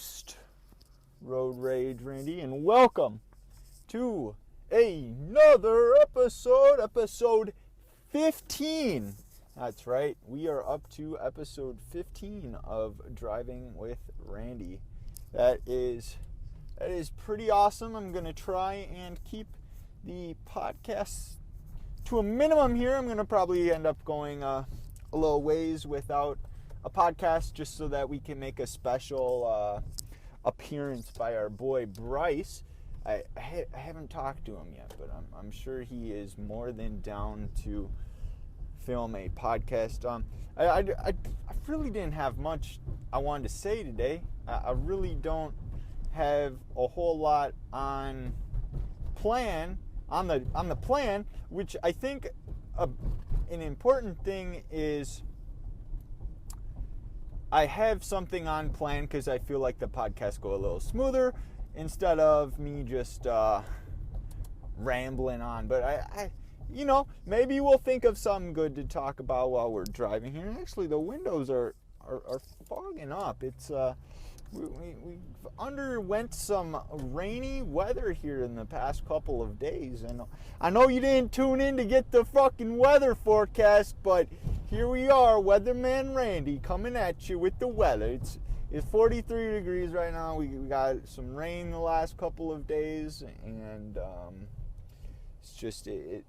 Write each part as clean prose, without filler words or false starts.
host, Road Rage Randy, and welcome to another episode 15. That's right, we are up to episode 15 of Driving with Randy. That is pretty awesome. I'm going to try and keep the podcast to a minimum here. I'm going to probably end up going a little ways without a podcast just so that we can make a special appearance by our boy Bryce. I haven't talked to him yet, but I'm sure he is more than down to film a podcast. I really didn't have much I wanted to say today. I really don't have a whole lot on the plan, which I think an important thing is I have something on plan because I feel like the podcast go a little smoother instead of me just rambling on. But I maybe we'll think of something good to talk about while we're driving here. Actually, the windows are fogging up. It's we underwent some rainy weather here in the past couple of days, and I know you didn't tune in to get the fucking weather forecast, but here we are, Weatherman Randy, coming at you with the weather. It's 43 degrees right now. We got some rain the last couple of days, and it's just it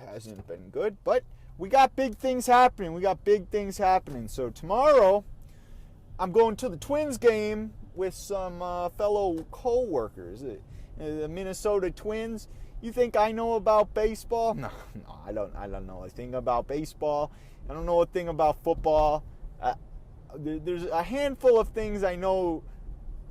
hasn't been good, but we got big things happening. So tomorrow I'm going to the Twins game with some fellow co-workers, the Minnesota Twins. You think I know about baseball? No, I don't know a thing about baseball. I don't know a thing about football. There's a handful of things I know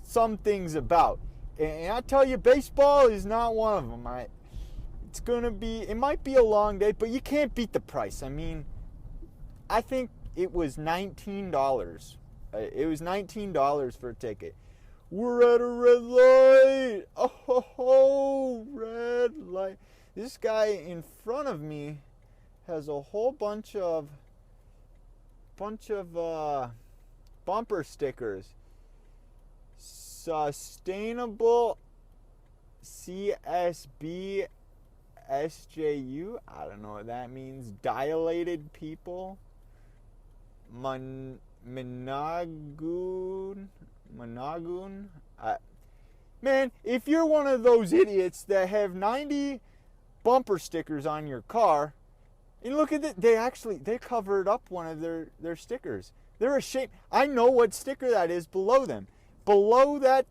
some things about, and I tell you, baseball is not one of them. It might be a long day, but you can't beat the price. I mean, I think it was $19. It was $19 for a ticket. We're at a red light. Oh, red light. This guy in front of me has a whole bunch of bumper stickers. Sustainable CSB SJU. I don't know what that means. Dilated people. Monagoon. Man, if you're one of those idiots that have 90 bumper stickers on your car, and look at it, they covered up one of their stickers. They're ashamed. I know what sticker that is below them. Below that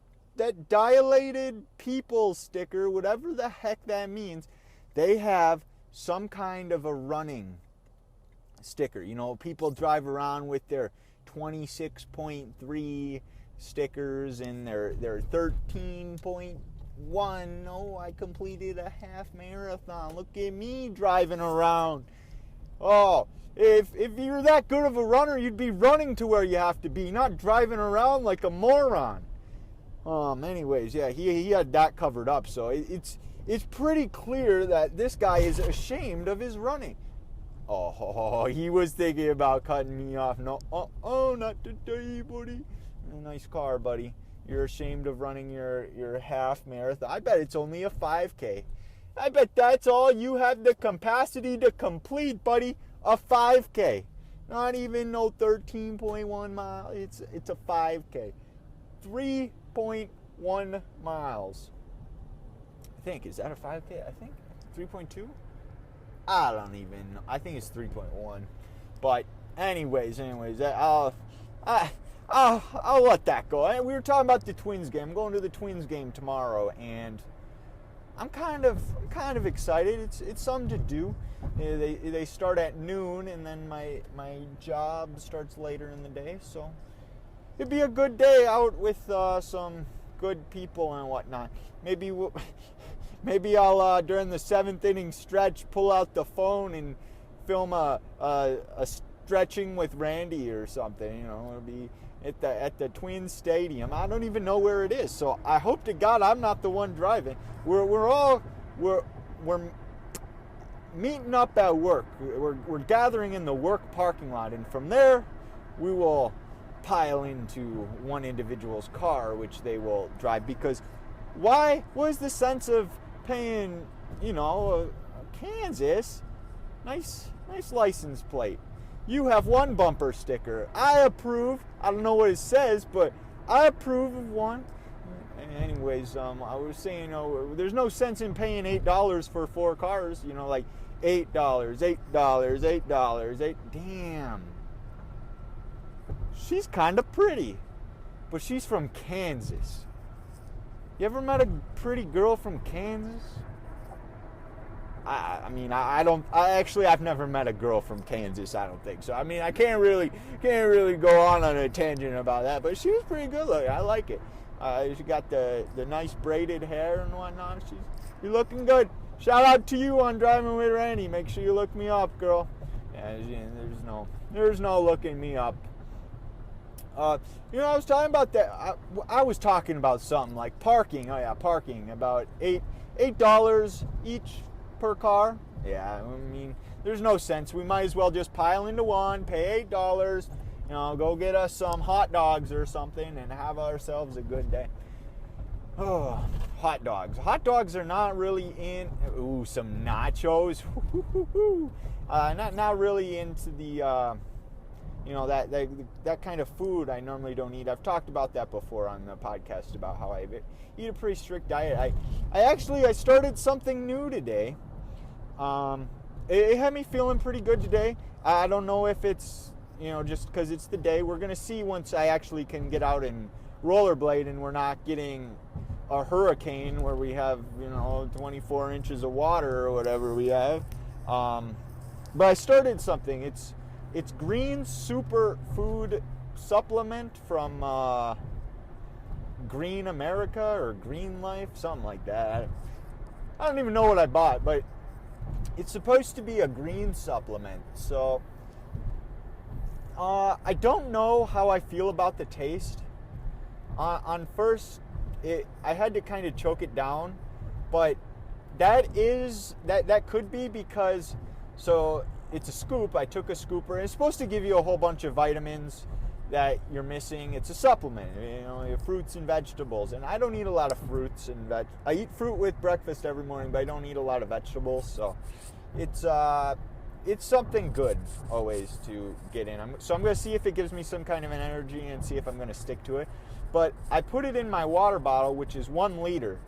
dilated people sticker, whatever the heck that means, they have some kind of a running sticker. You know, people drive around with their 26.3 stickers and their 13.1. Oh, I completed a half marathon. Look at me driving around. Oh, if you're that good of a runner, you'd be running to where you have to be, not driving around like a moron. Anyways, yeah, he had that covered up, so it's pretty clear that this guy is ashamed of his running. Oh, he was thinking about cutting me off. No, not today, buddy. Nice car, buddy. You're ashamed of running your half marathon. I bet it's only a 5K. I bet that's all you have the capacity to complete, buddy. A 5K. Not even no 13.1 miles. It's a 5K. 3.1 miles. I think. Is that a 5K? I think. 3.2? I don't even know. I think it's 3.1. But anyways, I'll let that go. We were talking about the Twins game. I'm going to the Twins game tomorrow, and I'm kind of excited. It's something to do. They start at noon, and then my job starts later in the day. So it'd be a good day out with some good people and whatnot. Maybe I'll during the 7th inning stretch pull out the phone and film a stretching with Randy or something. You know, it'll be at the Twins Stadium. I don't even know where it is, so I hope to God I'm not the one driving. We're meeting up at work. We're gathering in the work parking lot, and from there we will pile into one individual's car, which they will drive. Because why was the sense of paying, Kansas, nice license plate. You have one bumper sticker. I approve. I don't know what it says, but I approve of one. Anyways, I was saying, there's no sense in paying $8 for 4 cars. Like $8. Damn. She's kind of pretty, but she's from Kansas. You ever met a pretty girl from Kansas? I've never met a girl from Kansas. I don't think so. I mean, I can't really go on a tangent about that, but she was pretty good looking. I like it. She got the nice braided hair and whatnot. You're looking good. Shout out to you on Driving with Randy. Make sure you look me up, girl. Yeah, there's no looking me up. I was talking about that. I was talking about something like parking. Oh yeah, parking. About $8 each per car. Yeah, I mean, there's no sense. We might as well just pile into one, pay $8, go get us some hot dogs or something and have ourselves a good day. Oh, hot dogs. Hot dogs are not really in. Ooh, some nachos. Not really into the, that kind of food I normally don't eat. I've talked about that before on the podcast about how I eat a pretty strict diet. I started something new today. It had me feeling pretty good today. I don't know if it's, just because it's the day. We're going to see once I actually can get out and rollerblade and we're not getting a hurricane where we have, 24 inches of water or whatever we have. But I started something. It's green super food supplement from Green America or Green Life, something like that. I don't even know what I bought, but it's supposed to be a green supplement. So I don't know how I feel about the taste. On first, I had to kind of choke it down, but that could be because, so it's a scoop. I took a scooper, and it's supposed to give you a whole bunch of vitamins that you're missing. It's a supplement, your fruits and vegetables, and I don't eat a lot of fruits and I eat fruit with breakfast every morning, but I don't eat a lot of vegetables, so it's something good always to get in. So I'm going to see if it gives me some kind of an energy and see if I'm going to stick to it. But I put it in my water bottle, which is 1 liter,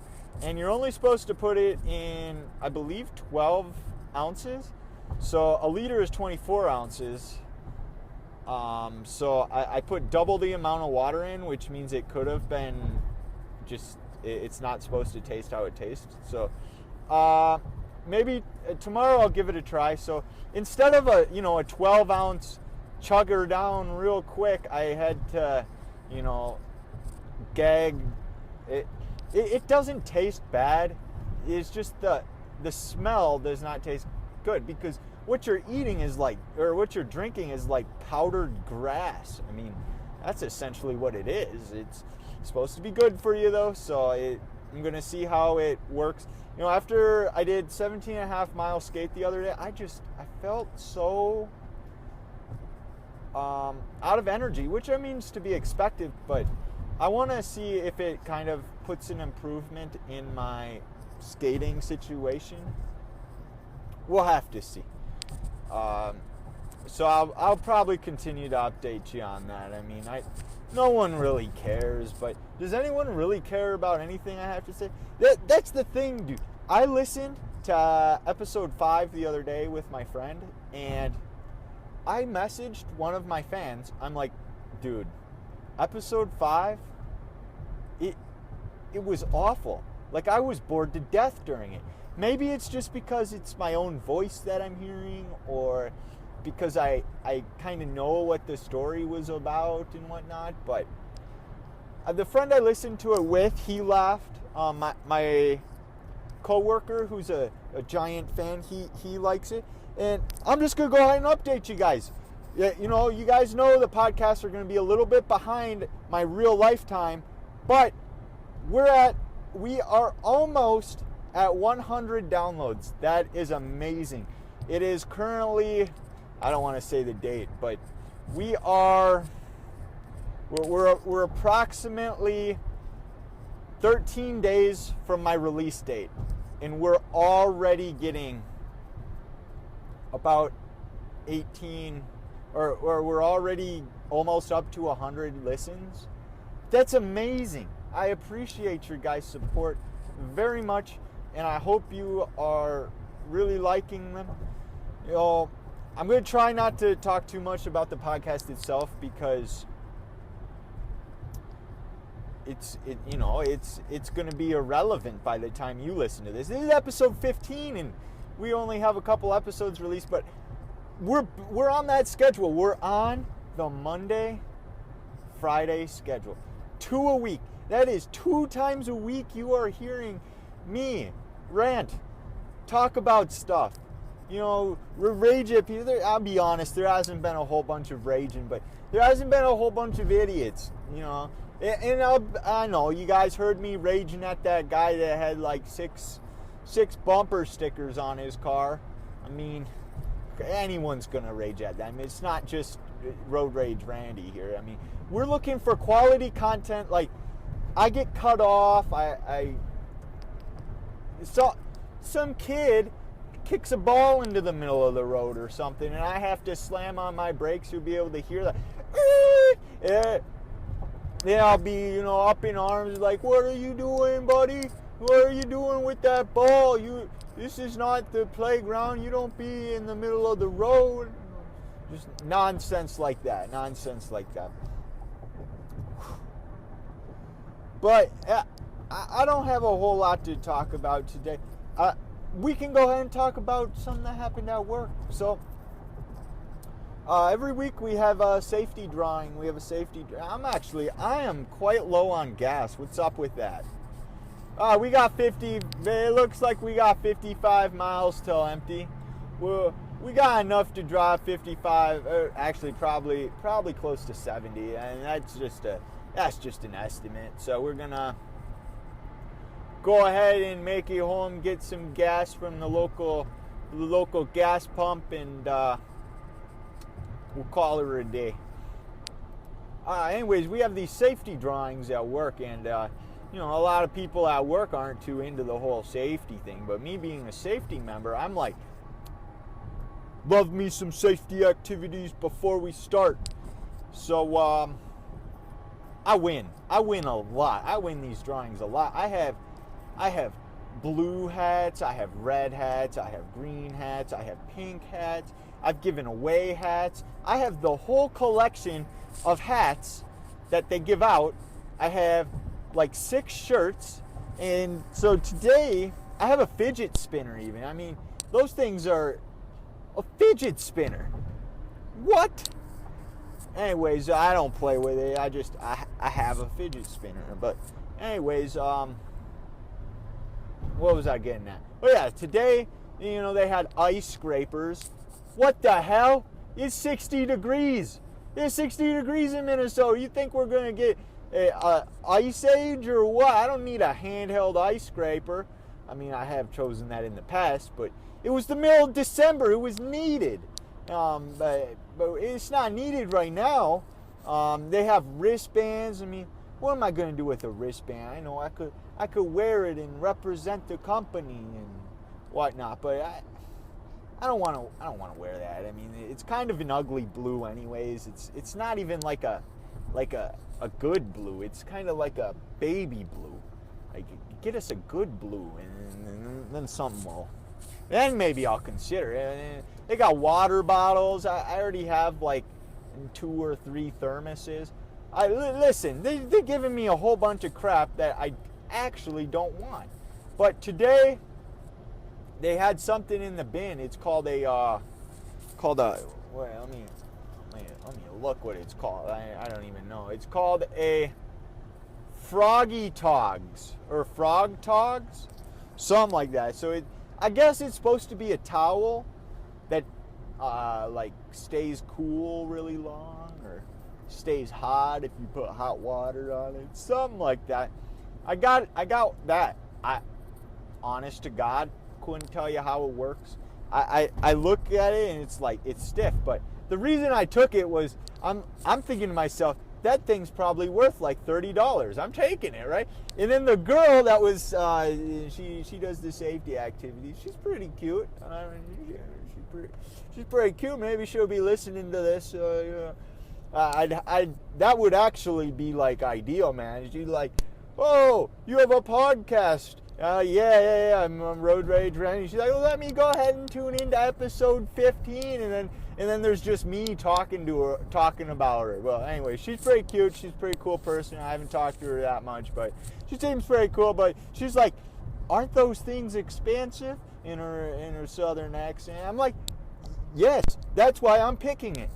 and you're only supposed to put it in, I believe, 12 ounces. So a liter is 24 ounces. So I put double the amount of water in, which means it could have been just, it's not supposed to taste how it tastes. So maybe tomorrow I'll give it a try. So instead of a 12 ounce chugger down real quick, I had to, gag it. It doesn't taste bad. It's just the smell does not taste good, because what you're eating is what you're drinking is like powdered grass. I mean, that's essentially what it is. It's supposed to be good for you though, so I'm going to see how it works. After I did 17.5 mile skate the other day, I felt so out of energy, which I mean is to be expected, but I want to see if it kind of puts an improvement in my skating situation. We'll have to see. So I'll probably continue to update you on that. I mean, no one really cares, but does anyone really care about anything I have to say? That's the thing, dude. I listened to episode 5 the other day with my friend, and I messaged one of my fans. I'm like, dude, episode 5, it was awful. Like, I was bored to death during it. Maybe it's just because it's my own voice that I'm hearing, or because I kind of know what the story was about and whatnot, but the friend I listened to it with, he laughed. My coworker, who's a giant fan, he likes it, and I'm just going to go ahead and update you guys. You guys know the podcasts are going to be a little bit behind my real lifetime, but we are almost at 100 downloads. That is amazing. It is currently, I don't want to say the date, but we are We're approximately 13 days from my release date, and we're already getting about 18, or we're already almost up to 100 listens. That's amazing. I appreciate your guys' support very much, and I hope you are really liking them. You know, I'm going to try not to talk too much about the podcast itself, because it's going to be irrelevant by the time you listen to this. This is episode 15, and we only have a couple episodes released, but we're on that schedule. We're on the Monday, Friday schedule. 2 a week. That is 2 times a week you are hearing me rant, talk about stuff. You know, rage at people. I'll be honest, there hasn't been a whole bunch of raging, but there hasn't been a whole bunch of idiots, you know. And I know you guys heard me raging at that guy that had like six bumper stickers on his car. I mean, anyone's gonna rage at that. I mean, it's not just Road Rage Randy here. I mean, we're looking for quality content. Like, I get cut off. I saw some kid kicks a ball into the middle of the road or something, and I have to slam on my brakes to be able to hear that. Yeah, I'll be, up in arms, like, what are you doing, buddy? What are you doing with that ball? This is not the playground. You don't be in the middle of the road. Just nonsense like that. But I don't have a whole lot to talk about today. We can go ahead and talk about something that happened at work. So, every week we have a safety drawing. I am quite low on gas. What's up with that? We got 50. It looks like we got 55 miles till empty. We got enough to drive 55. Actually, probably close to 70, and that's just an estimate. So we're gonna go ahead and make it home, get some gas from the local gas pump, and we'll call it a day. Anyways, we have these safety drawings at work, and a lot of people at work aren't too into the whole safety thing. But me being a safety member, I'm like, love me some safety activities before we start. So I win a lot. I win these drawings a lot. I have blue hats, I have red hats, I have green hats, I have pink hats, I've given away hats. I have the whole collection of hats that they give out. I have like 6 shirts, and so today I have a fidget spinner even. I mean, those things are a fidget spinner. What? Anyways, I don't play with it. I have a fidget spinner. But anyways, what was I getting at? Oh yeah, today, they had ice scrapers. What the hell? It's 60 degrees. It's 60 degrees in Minnesota. You think we're going to get a ice age or what? I don't need a handheld ice scraper. I mean, I have chosen that in the past, but it was the middle of December. It was needed. But it's not needed right now. They have wristbands. I mean, what am I going to do with a wristband? I know I could wear it and represent the company and whatnot, but I don't want to wear that. I mean, it's kind of an ugly blue, anyways. It's not even like a good blue. It's kind of like a baby blue. Like, get us a good blue, and then something will. Then maybe I'll consider it. They got water bottles. I already have like 2 or 3 thermoses. Listen, they're giving me a whole bunch of crap that I actually don't want. But today, they had something in the bin. It's called a let me look what it's called. I don't even know. It's called a Froggy Togs or Frog Togs, something like that. So I guess it's supposed to be a towel that like stays cool really long or stays hot if you put hot water on it, something like that. I got that. Honest to God, couldn't tell you how it works. I look at it and it's like it's stiff, but the reason I took it was I'm thinking to myself, that thing's probably worth like $30. I'm taking it, right? And then the girl that was, she does the safety activities. She's pretty cute. She's pretty cute. Maybe she'll be listening to this. That would actually be like ideal, man. She'd like, oh, you have a podcast. Yeah, I'm on Road Rage Randy. She's like, well, let me go ahead and tune into episode 15, and then there's just me talking about her. Well, anyway, she's pretty cute. She's a pretty cool person. I haven't talked to her that much, but she seems pretty cool. But she's like, aren't those things expensive? In her southern accent. I'm like, yes, that's why I'm picking it.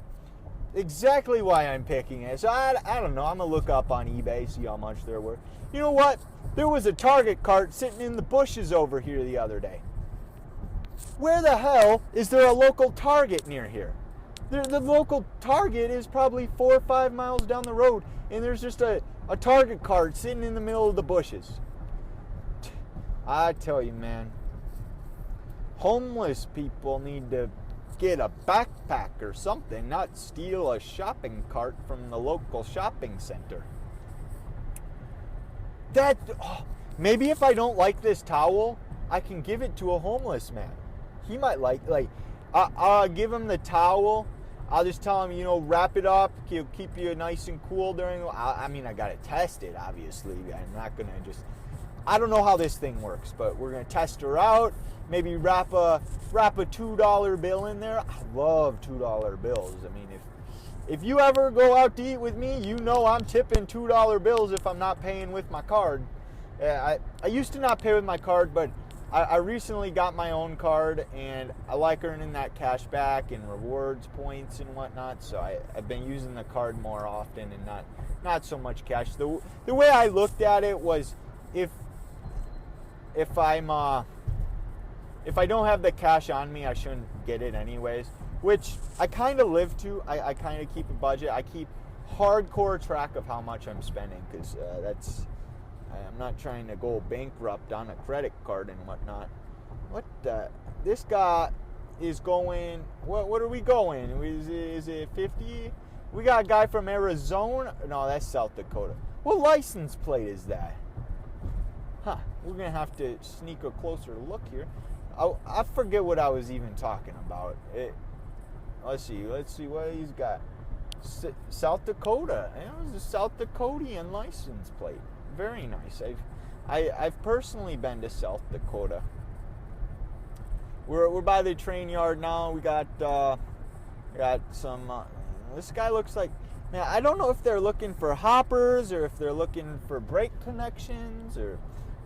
Exactly why I'm picking it. So I don't know. I'm gonna look up on eBay, see how much they're worth. You know what? There was a Target cart sitting in the bushes over here the other day. Where the hell is there a local Target near here? The local Target is probably 4 or 5 miles down the road, and there's just a Target cart sitting in the middle of the bushes. I tell you, man, homeless people need to get a backpack or something, not steal a shopping cart from the local shopping center. Maybe if I don't like this towel, I can give it to a homeless man. He might I'll give him the towel. I'll just tell him, wrap it up. He'll keep you nice and cool during. I got to test it, obviously. I'm not going to I don't know how this thing works, but we're going to test her out. Maybe wrap a $2 bill in there. I love $2 bills. I mean, if you ever go out to eat with me, I'm tipping $2 bills if I'm not paying with my card. I used to not pay with my card, but I recently got my own card, and I like earning that cash back and rewards points and whatnot. So I've been using the card more often and not so much cash. The way I looked at it was if I don't have the cash on me, I shouldn't get it anyways, which I kind of live to. I kind of keep a budget. I keep hardcore track of how much I'm spending, because I'm not trying to go bankrupt on a credit card and whatnot. This guy is going, what are we going? Is it 50? We got a guy from Arizona. No, that's South Dakota. What license plate is that? We're going to have to sneak a closer look here. I forget what I was even talking about. Let's see what he's got. South Dakota. It was a South Dakotian license plate. Very nice. I've personally been to South Dakota. We're by the train yard now. We got some. This guy looks like. Man, I don't know if they're looking for hoppers or if they're looking for brake connections or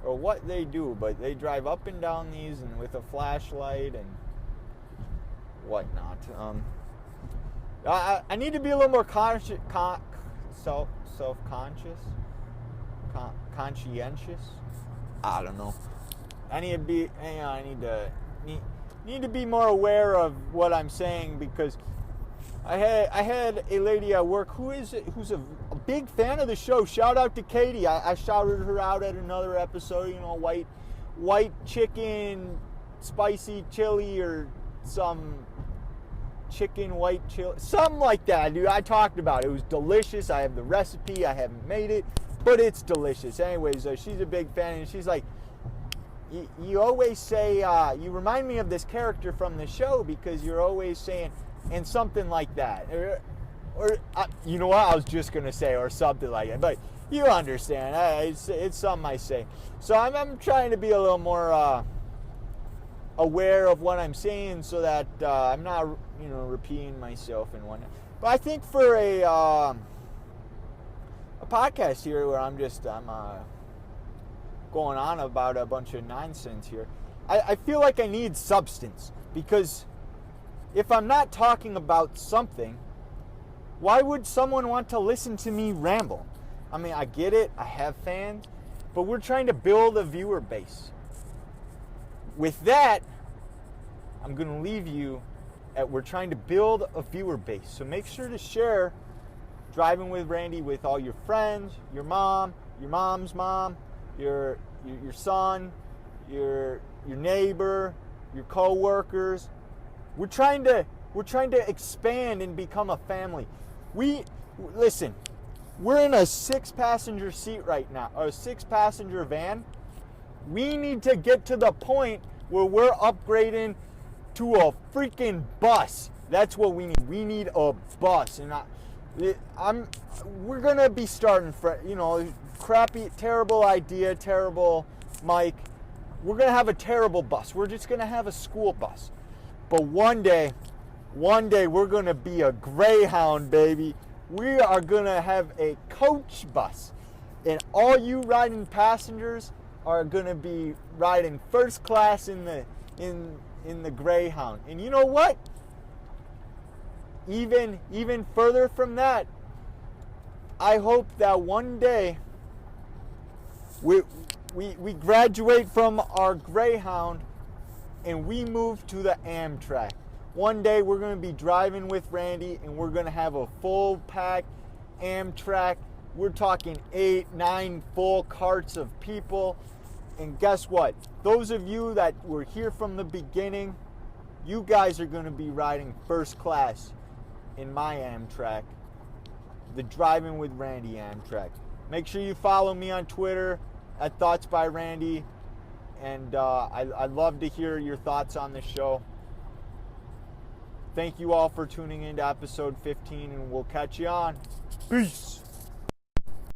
what they do, but they drive up and down these and with a flashlight and whatnot. I need to be a little more self-conscious, conscientious. I don't know. I need to be more aware of what I'm saying, because I had a lady at work who's a big fan of the show. Shout out to Katie. I shouted her out at another episode. White chicken, spicy chili, or some chicken white chili, something like that, dude. I talked about it. It was delicious. I have the recipe. I haven't made it, but it's delicious. Anyways, she's a big fan, and she's like, you always say, you remind me of this character from the show, because you're always saying, and something like that, or you know what, I was just gonna say, or something like that, but you understand. It's something I say. So I'm trying to be a little more aware of what I'm saying, so that I'm not repeating myself and whatnot. But I think for a podcast here where I'm going on about a bunch of nonsense here, I feel like I need substance, because if I'm not talking about something, why would someone want to listen to me ramble? I mean, I get it, I have fans, but we're trying to build a viewer base. With that, I'm going to leave you at, we're trying to build a viewer base. So make sure to share Driving with Randy with all your friends, your mom, your mom's mom, your son, your neighbor, your co-workers. We're trying to expand and become a family. Listen, We're in a 6-passenger seat right now, or a 6-passenger van. We need to get to the point where we're upgrading to a freaking bus. That's what we need. We need a bus. And we're going to be starting, crappy, terrible idea, terrible mic. We're going to have a terrible bus. We're just going to have a school bus. But one day we're going to be a Greyhound, baby. We are going to have a coach bus. And all you riding passengers are going to be riding first class in the Greyhound. And you know what? Even further from that, I hope that one day we graduate from our Greyhound and we move to the Amtrak. One day we're going to be driving with Randy and we're going to have a full pack Amtrak. We're talking 8, 9 full carts of people. And guess what? Those of you that were here from the beginning, you guys are going to be riding first class in my Amtrak, the Driving with Randy Amtrak. Make sure you follow me on Twitter at Thoughts by Randy. And I'd love to hear your thoughts on the show. Thank you all for tuning in to episode 15, and we'll catch you on. Peace.